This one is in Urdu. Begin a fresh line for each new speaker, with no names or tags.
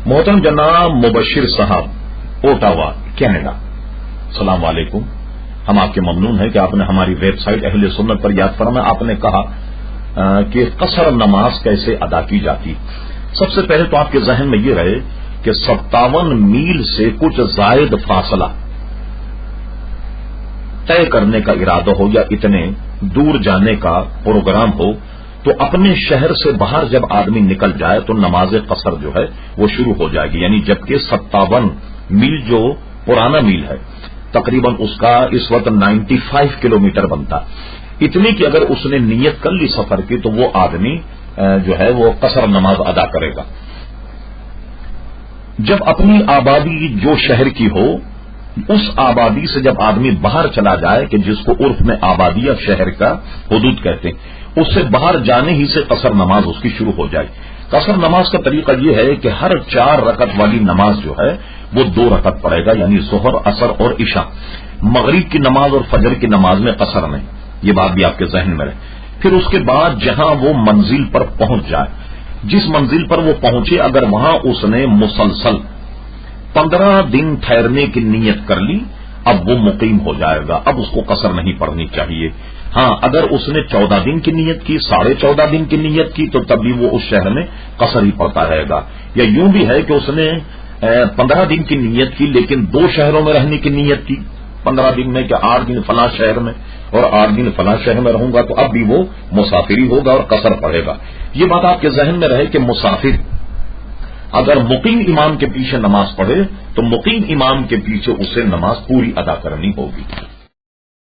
محترم جناب مبشر صاحب اوٹاوا کینیڈا، السلام علیکم. ہم آپ کے ممنون ہیں کہ آپ نے ہماری ویب سائٹ اہل سنت پر یاد فرمایا. آپ نے کہا کہ قصر نماز کیسے ادا کی جاتی. سب سے پہلے تو آپ کے ذہن میں یہ رہے کہ 57 میل سے کچھ زائد فاصلہ طے کرنے کا ارادہ ہو یا اتنے دور جانے کا پروگرام ہو تو اپنے شہر سے باہر جب آدمی نکل جائے تو نماز قصر جو ہے وہ شروع ہو جائے گی. یعنی جبکہ 57 میل جو پرانا میل ہے تقریباً اس کا اس وقت 95 کلومیٹر بنتا. اتنی کہ اگر اس نے نیت کر لی سفر کی تو وہ آدمی جو ہے وہ قصر نماز ادا کرے گا. جب اپنی آبادی جو شہر کی ہو اس آبادی سے جب آدمی باہر چلا جائے کہ جس کو عرف میں آبادی یا شہر کا حدود کہتے ہیں، اس سے باہر جانے ہی سے قصر نماز اس کی شروع ہو جائے. قصر نماز کا طریقہ یہ ہے کہ ہر 4 رکعت والی نماز جو ہے وہ 2 رکعت پڑے گا، یعنی ظہر، عصر اور عشاء. مغرب کی نماز اور فجر کی نماز میں قصر نہیں. یہ بات بھی آپ کے ذہن میں رہے. پھر اس کے بعد جہاں وہ منزل پر پہنچ جائے، جس منزل پر وہ پہنچے، اگر وہاں اس نے مسلسل 15 دن ٹھہرنے کی نیت کر لی، اب وہ مقیم ہو جائے گا. اب اس کو قصر نہیں پڑھنی چاہیے. ہاں، اگر اس نے 14 دن کی نیت کی، 14.5 دن کی نیت کی تو تب بھی وہ اس شہر میں قصر ہی پڑتا رہے گا. یا یوں بھی ہے کہ اس نے 15 دن کی نیت کی لیکن 2 شہروں میں رہنے کی نیت کی 15 دن میں، کہ 8 دن فلاں شہر میں اور 8 دن فلاں شہر میں رہوں گا، تو اب بھی وہ مسافری ہوگا اور قصر پڑے گا. یہ بات آپ کے ذہن میں رہے کہ مسافر اگر مقیم امام کے پیچھے نماز پڑھے تو مقیم امام کے پیچھے اسے نماز پوری ادا کرنی ہوگی.